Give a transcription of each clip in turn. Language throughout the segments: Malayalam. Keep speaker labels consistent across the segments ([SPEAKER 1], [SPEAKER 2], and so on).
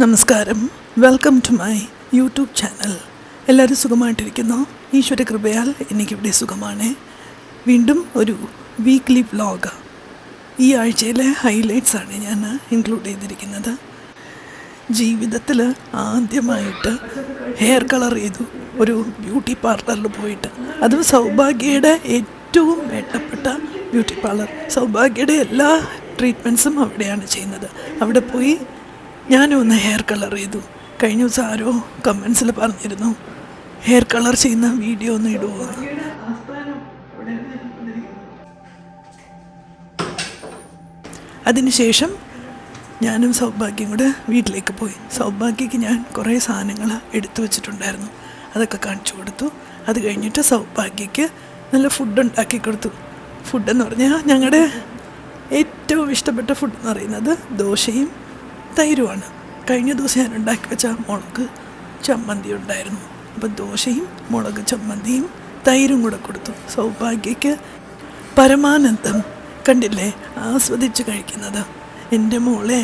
[SPEAKER 1] നമസ്കാരം, welcome to my YouTube channel. എല്ലാവരും സുഖമായിട്ടിരിക്കുന്നു. ഈശ്വര കൃപയാൽ എനിക്കിവിടെ സുഖമാണ്. വീണ്ടും ഒരു വീക്ക്ലി വ്ലോഗ്. ഈ ആഴ്ചയിലെ ഹൈലൈറ്റ്സാണ് ഞാൻ ഇൻക്ലൂഡ് ചെയ്തിരിക്കുന്നത്. ജീവിതത്തിൽ ആദ്യമായിട്ട് ഹെയർ കളർ ചെയ്തു ഒരു ബ്യൂട്ടി പാർലറിൽ പോയിട്ട്, അതും സൗഭാഗ്യയുടെ ഏറ്റവും വേണ്ടപ്പെട്ട ബ്യൂട്ടി പാർലർ. സൗഭാഗ്യയുടെ എല്ലാ ട്രീറ്റ്മെൻറ്റ്സും അവിടെയാണ് ചെയ്യുന്നത്. അവിടെ പോയി ഞാനും ഒന്ന് ഹെയർ കളർ ചെയ്തു. കഴിഞ്ഞ ദിവസം ആരോ കമൻസിൽ പറഞ്ഞിരുന്നു ഹെയർ കളർ ചെയ്യുന്ന വീഡിയോ ഒന്ന് ഇടുമോ. അതിനുശേഷം ഞാനും സൗഭാഗ്യം കൂടെ വീട്ടിലേക്ക് പോയി. സൗഭാഗ്യക്ക് ഞാൻ കുറേ സാധനങ്ങൾ എടുത്തു വച്ചിട്ടുണ്ടായിരുന്നു, അതൊക്കെ കാണിച്ചു കൊടുത്തു. അത് കഴിഞ്ഞിട്ട് സൗഭാഗ്യക്ക് നല്ല ഫുഡ് ഉണ്ടാക്കി കൊടുത്തു. ഫുഡെന്ന് പറഞ്ഞാൽ ഞങ്ങളുടെ ഏറ്റവും ഇഷ്ടപ്പെട്ട ഫുഡ് എന്ന് പറയുന്നത് ദോശയും തൈരുമാണ്. കഴിഞ്ഞ ദിവസം ഞാൻ ഉണ്ടാക്കി വെച്ച മുളക് ചമ്മന്തി ഉണ്ടായിരുന്നു. അപ്പം ദോശയും മുളക് ചമ്മന്തിയും തൈരും കൂടെ കൊടുത്തു. സൗഭാഗ്യക്ക് പരമാനന്ദം. കണ്ടില്ലേ, ആസ്വദിച്ച് കഴിക്കുന്നത്. എൻ്റെ മോളെ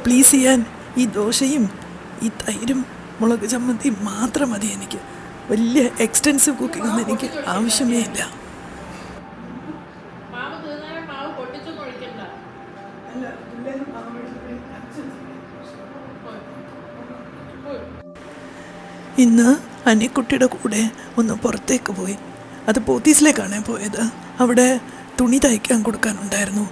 [SPEAKER 1] പ്ലീസ് ചെയ്യാൻ ഈ ദോശയും ഈ തൈരും മുളക് ചമ്മന്തിയും മാത്രം മതി എനിക്ക്. വലിയ എക്സ്റ്റെൻസീവ് കുക്കിംഗ് ഒന്നും എനിക്ക് ആവശ്യമേ ഇല്ല. ഇന്ന് അനിക്കുട്ടിയുടെ കൂടെ ഒന്ന് പുറത്തേക്ക് പോയി. അത് പോത്തീസിലേക്കാണ് പോയത്. അവിടെ തുണി തയ്ക്കാൻ കൊടുക്കാനുണ്ടായിരുന്നു.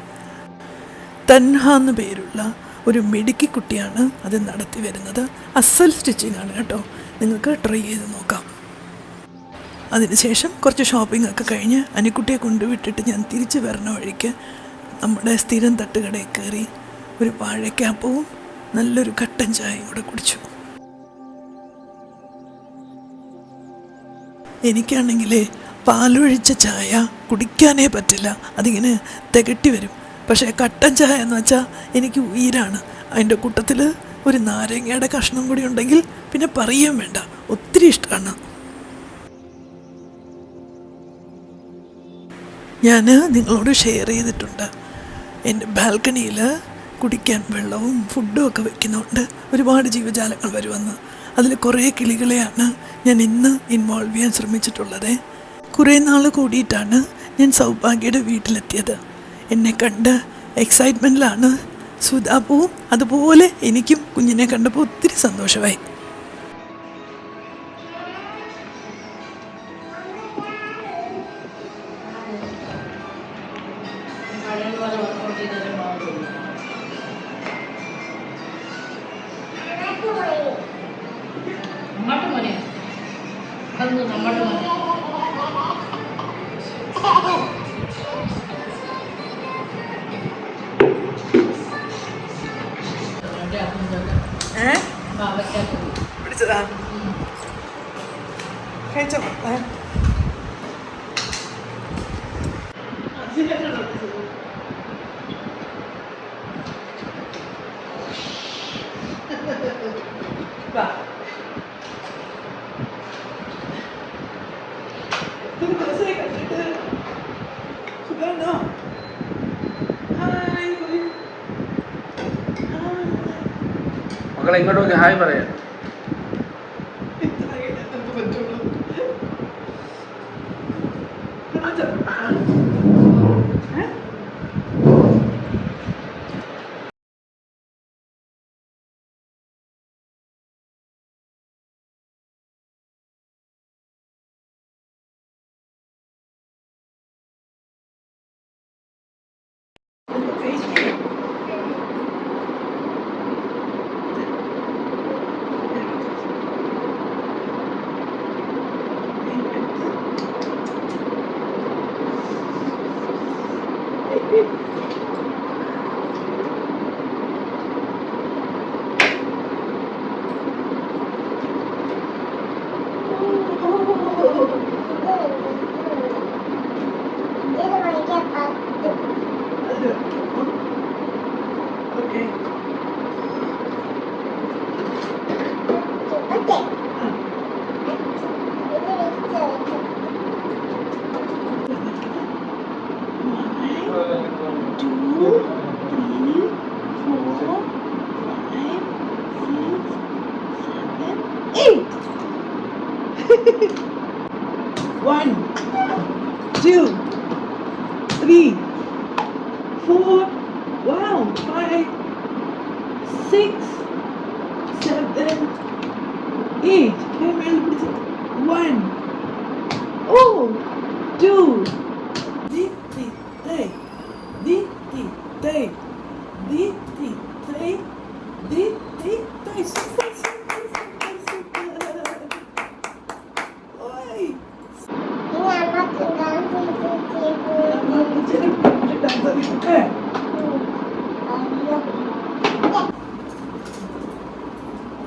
[SPEAKER 1] തൻഹ എന്ന് പേരുള്ള ഒരു മിടുക്കി കുട്ടിയാണ് അത് നടത്തി വരുന്നത്. അസൽ സ്റ്റിച്ചിങ് ആണ് കേട്ടോ, നിങ്ങൾക്ക് ട്രൈ ചെയ്ത് നോക്കാം. അതിനുശേഷം കുറച്ച് ഷോപ്പിംഗ് ഒക്കെ കഴിഞ്ഞ് അനിക്കുട്ടിയെ കൊണ്ടുവിട്ടിട്ട് ഞാൻ തിരിച്ച് വരണ വഴിക്ക് നമ്മുടെ സ്ഥിരം തട്ടുകടയിൽ കയറി ഒരു വാഴയ്ക്കാപ്പവും നല്ലൊരു കട്ടൻ ചായയും കൂടെ കുടിച്ചു. എനിക്കാണെങ്കിൽ പാലൊഴിച്ച ചായ കുടിക്കാനേ പറ്റില്ല, അതിങ്ങനെ തികട്ടി വരും. പക്ഷേ കട്ടൻ ചായ എന്ന് വെച്ചാൽ എനിക്ക് ഉയിരാണ്. അതിൻ്റെ കൂട്ടത്തിൽ ഒരു നാരങ്ങയുടെ കഷ്ണം കൂടി ഉണ്ടെങ്കിൽ പിന്നെ പറയുകയും വേണ്ട, ഒത്തിരി ഇഷ്ടമാണ്. ഞാൻ നിങ്ങളോട് ഷെയർ ചെയ്തിട്ടുണ്ട്, എൻ്റെ ബാൽക്കണിയിൽ കുടിക്കാൻ വെള്ളവും ഫുഡും ഒക്കെ വയ്ക്കുന്നതുകൊണ്ട് ഒരുപാട് ജീവജാലങ്ങൾ വരുമെന്ന്. അതിൽ കുറേ കിളികളെയാണ് ഞാൻ ഇന്ന് ഇൻവോൾവ് ചെയ്യാൻ ശ്രമിച്ചിട്ടുള്ളത്. കുറേ നാൾ കൂടിയിട്ടാണ് ഞാൻ സൗഭാഗ്യയുടെ വീട്ടിലെത്തിയത്. എന്നെ കണ്ട് എക്സൈറ്റ്മെൻറ്റിലാണ് സുധാപ്പുവും. അതുപോലെ എനിക്കും കുഞ്ഞിനെ കണ്ടപ്പോൾ ഒത്തിരി സന്തോഷമായി. പിടിച്ചതാ കഴിച്ചോ.
[SPEAKER 2] മക്കളെ ഇങ്ങോട്ട് നോക്കി ഹായ് പറയാം.
[SPEAKER 1] 6, 7, 8. 1. Oh, 2. Deep, deep, deep, deep, deep, deep, deep, deep, deep, deep, deep, deep. Super, super, super, super. Oi.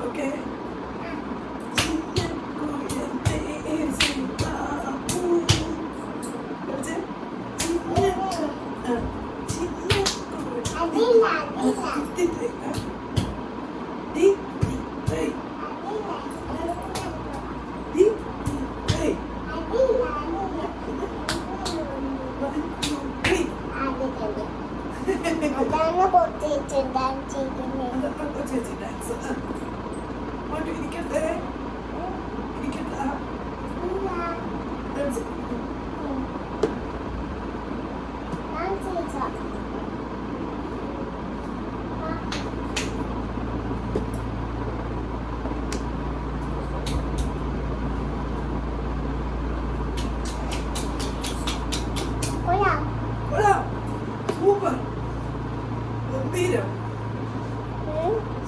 [SPEAKER 1] Okay.
[SPEAKER 3] അതാണ് പൊട്ടിയിട്ട് ഡാൻസ് ചെയ്യുന്നത്.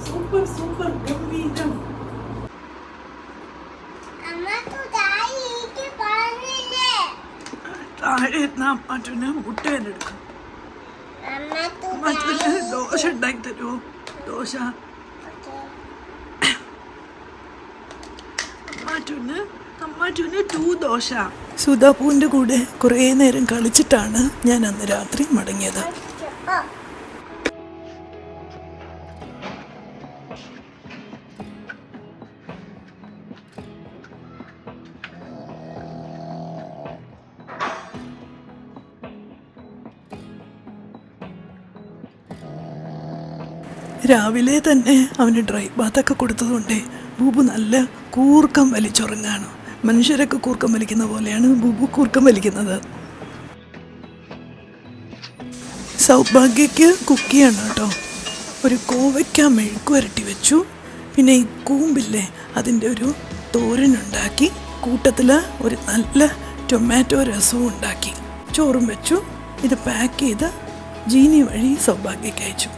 [SPEAKER 1] സൂപ്പർ സൂപ്പർ ഗംഭീരം. താഴെ മറ്റൊന്ന് മുട്ടേനെടുക്കും. മറ്റൊന്ന് ദോശ ഉണ്ടാക്കി തരുമോ? ദോശ അമ്മാറ്റൂന് 2 ദോശ. സുധാപൂവിൻ്റെ കൂടെ കുറേ നേരം കളിച്ചിട്ടാണ് ഞാൻ അന്ന് രാത്രി മടങ്ങിയത്. രാവിലെ തന്നെ അവന് ഡ്രൈ ബാത്തൊക്കെ കൊടുത്തതുകൊണ്ടേ ബൂബു നല്ല കൂർക്കം വലിച്ചുറങ്ങാണ്. മനുഷ്യരൊക്കെ കൂർക്കം വലിക്കുന്ന പോലെയാണ് ബൂബു കൂർക്കം വലിക്കുന്നത്. സൗഭാഗ്യയ്ക്ക് കുക്കിയാണ് കേട്ടോ. ഒരു കോവയ്ക്ക മെഴുക്ക് വരട്ടി വെച്ചു. പിന്നെ ഈ കൂമ്പില്ലേ അതിൻ്റെ ഒരു തോരനുണ്ടാക്കി. കൂട്ടത്തിൽ ഒരു നല്ല ടൊമാറ്റോ രസവും ഉണ്ടാക്കി. ചോറും വെച്ചു. ഇത് പാക്ക് ചെയ്ത് ജീനി വഴി സൗഭാഗ്യയ്ക്ക് അയച്ചു.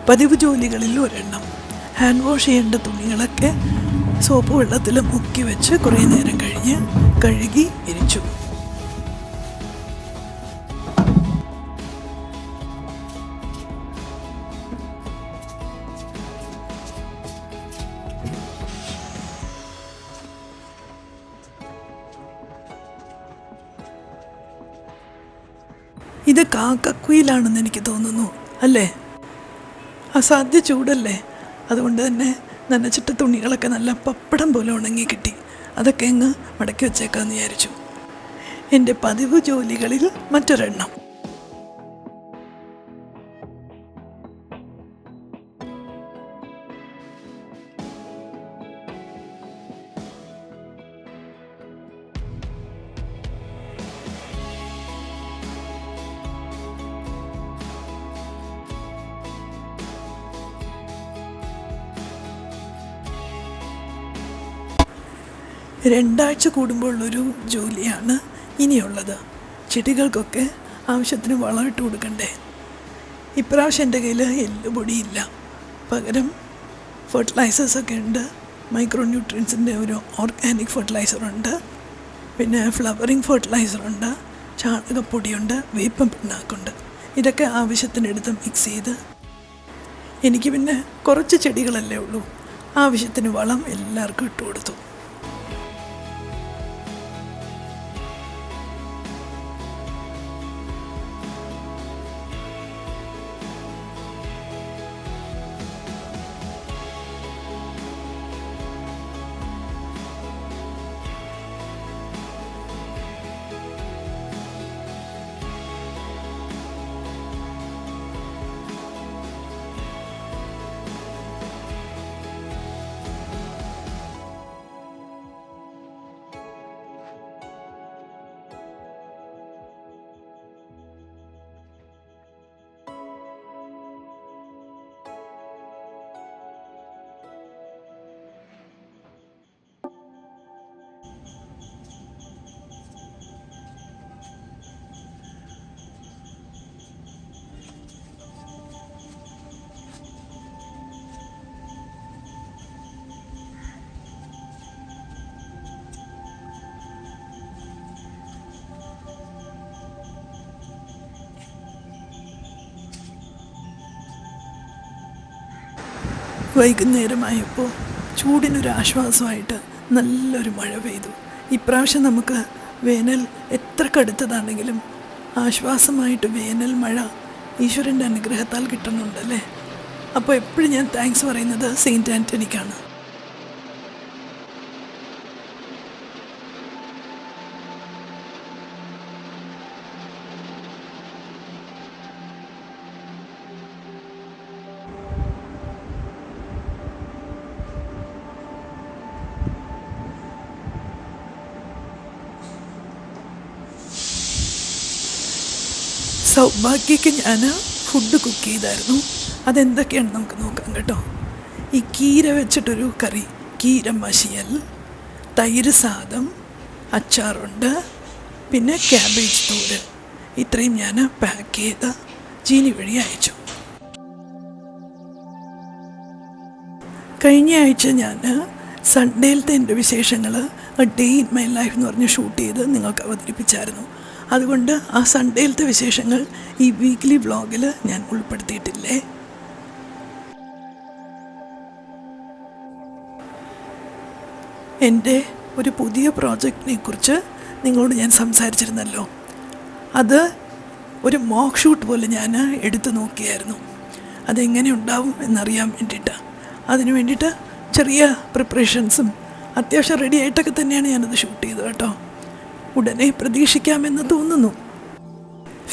[SPEAKER 1] പതിവ് ജോലികളിൽ ഒരെണ്ണം. ഹാൻഡ് വാഷ് ചെയ്യേണ്ട തുണികളൊക്കെ സോപ്പ് വെള്ളത്തിൽ മുക്കി വെച്ച് കുറേ നേരം കഴിഞ്ഞ് കഴുകി ഇരിച്ചു. ഇത് കാക്കക്കുയിലാണെന്ന് എനിക്ക് തോന്നുന്നു, അല്ലേ? അസാധ്യ ചൂടല്ലേ, അതുകൊണ്ട് തന്നെ നനച്ചിട്ട തുണികളൊക്കെ നല്ല പപ്പടം പോലെ ഉണങ്ങി കിട്ടി. അതൊക്കെ അങ്ങ് മടക്കി വെച്ചേക്കാമെന്ന് വിചാരിച്ചു. എൻ്റെ പതിവ് ജോലികളിൽ മറ്റൊരെണ്ണം. രണ്ടാഴ്ച കൂടുമ്പോഴുള്ളൊരു ജോലിയാണ് ഇനിയുള്ളത്. ചെടികൾക്കൊക്കെ ആവശ്യത്തിന് വളമിട്ട് കൊടുക്കണ്ടേ. ഇപ്രാവശ്യം എൻ്റെ കയ്യിൽ എല്ലുപൊടിയില്ല. പകരം ഫെർട്ടിലൈസേഴ്സൊക്കെ ഉണ്ട്. മൈക്രോ ന്യൂട്രിയൻസിൻ്റെ ഒരു ഓർഗാനിക് ഫെർട്ടിലൈസറുണ്ട്, പിന്നെ ഫ്ലവറിങ് ഫെർട്ടിലൈസറുണ്ട്, ചാണകപ്പൊടിയുണ്ട്, വേപ്പം പിണ്ണാക്കുണ്ട്. ഇതൊക്കെ ആവശ്യത്തിനെടുത്ത് മിക്സ് ചെയ്ത്. എനിക്ക് പിന്നെ കുറച്ച് ചെടികളല്ലേ ഉള്ളൂ. ആവശ്യത്തിന് വളം എല്ലാവർക്കും ഇട്ട് കൊടുത്തു. വൈകുന്നേരമായപ്പോൾ ചൂടിനൊരാശ്വാസമായിട്ട് നല്ലൊരു മഴ പെയ്തു. ഇപ്രാവശ്യം നമുക്ക് വേനൽ എത്ര കടുത്തതാണെങ്കിലും ആശ്വാസമായിട്ട് വേനൽ മഴ ഈശ്വരൻ്റെ അനുഗ്രഹത്താൽ കിട്ടുന്നുണ്ടല്ലേ. അപ്പോൾ എപ്പോഴും ഞാൻ താങ്ക്സ് പറയുന്നത് സെയിൻറ്റ് ആൻ്റണിക്കാണ്. സൗഭാഗ്യക്ക് ഞാൻ ഫുഡ് കുക്ക് ചെയ്തായിരുന്നു. അതെന്തൊക്കെയാണ് നമുക്ക് നോക്കാം കേട്ടോ. ഈ കീര വെച്ചിട്ടൊരു കറി, കീര മഷിയൽ, തൈര് സാദം, അച്ചാറുണ്ട്, പിന്നെ ക്യാബേജ് തോരൻ. ഇത്രയും ഞാൻ പാക്ക് ചെയ്ത് ജീനി വഴി അയച്ചു. കഴിഞ്ഞ ആഴ്ച ഞാൻ സൺഡേയിലത്തെ എൻ്റെ വിശേഷങ്ങൾ ഡേ ഇൻ മൈ ലൈഫ് എന്ന് പറഞ്ഞ് ഷൂട്ട് ചെയ്ത് നിങ്ങൾക്ക് അവതരിപ്പിച്ചായിരുന്നു. അതുകൊണ്ട് ആ സൺഡേയിലത്തെ വിശേഷങ്ങൾ ഈ വീക്ക്ലി വ്ളോഗിൽ ഞാൻ ഉൾപ്പെടുത്തിയിട്ടില്ലേ. എൻ്റെ ഒരു പുതിയ പ്രോജക്റ്റിനെ കുറിച്ച് നിങ്ങളോട് ഞാൻ സംസാരിച്ചിരുന്നല്ലോ. അത് ഒരു മോക്ക് ഷൂട്ട് പോലെ ഞാൻ എടുത്തു നോക്കിയായിരുന്നു. അതെങ്ങനെ ഉണ്ടാവും എന്നറിയാൻ വേണ്ടിയിട്ട്. അതിനു വേണ്ടിയിട്ട് ചെറിയ പ്രിപ്പറേഷൻസും അത്യാവശ്യം റെഡി ആയിട്ടൊക്കെ തന്നെയാണ് ഞാനത് ഷൂട്ട് ചെയ്തത് കേട്ടോ. ഉടനെ പ്രതീക്ഷിക്കാമെന്ന് തോന്നുന്നു.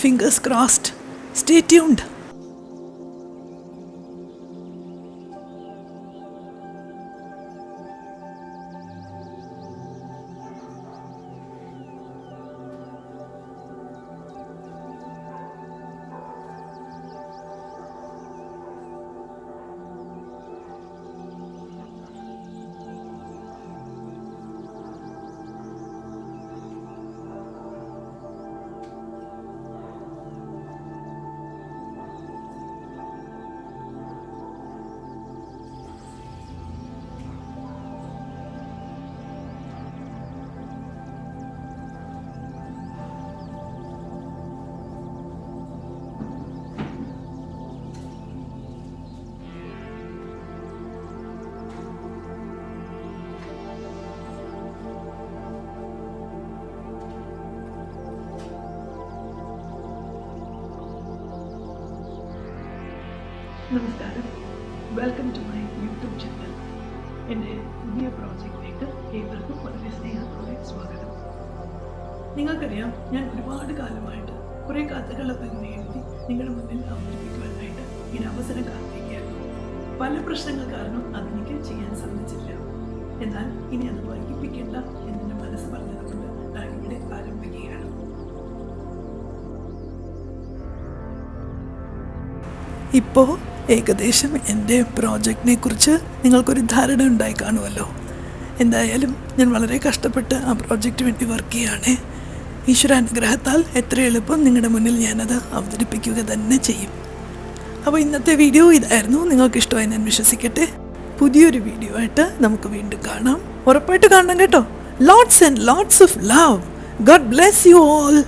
[SPEAKER 1] Fingers crossed. Stay tuned. നമസ്കാരം. Welcome to my YouTube channel. എൻ്റെ പുതിയ പ്രോജക്റ്റിലേക്ക് ഏവർക്കും വളരെ സ്നേഹത്തോടെ സ്വാഗതം. നിങ്ങൾക്കറിയാം, ഞാൻ ഒരുപാട് കാലമായിട്ട് കുറേ കഥകളൊക്കെ ഇങ്ങനെ എഴുതി നിങ്ങളുടെ മുന്നിൽ അവതരിപ്പിക്കുവാനായിട്ട് ഇങ്ങനെ അവസരം കാത്തിരിക്കുകയായിരുന്നു. പല പ്രശ്നങ്ങൾ കാരണം അതെനിക്ക് ചെയ്യാൻ സാധിച്ചില്ല. എന്നാൽ ഇനി അത് വൈകിപ്പിക്കേണ്ട എന്നെ മനസ്സ് പറഞ്ഞതുകൊണ്ട് ഞാൻ ഇവിടെ ആരംഭിക്കുകയാണ്. ഇപ്പോൾ ഏകദേശം എൻ്റെ പ്രോജക്റ്റിനെ കുറിച്ച് നിങ്ങൾക്കൊരു ധാരണ ഉണ്ടായി കാണുമല്ലോ. എന്തായാലും ഞാൻ വളരെ കഷ്ടപ്പെട്ട് ആ പ്രോജക്റ്റ് വേണ്ടി വർക്ക് ചെയ്യുകയാണ്. ഈശ്വരാനുഗ്രഹത്താൽ എത്ര എളുപ്പം നിങ്ങളുടെ മുന്നിൽ ഞാനത് അവതരിപ്പിക്കുക തന്നെ ചെയ്യും. അപ്പോൾ ഇന്നത്തെ വീഡിയോ ഇതായിരുന്നു. നിങ്ങൾക്ക് ഇഷ്ടമായി ഞാൻ വിശ്വസിക്കട്ടെ. പുതിയൊരു വീഡിയോ ആയിട്ട് നമുക്ക് വീണ്ടും കാണാം. ഉറപ്പായിട്ട് കാണണം കേട്ടോ. Lots and lots of love. God bless you all.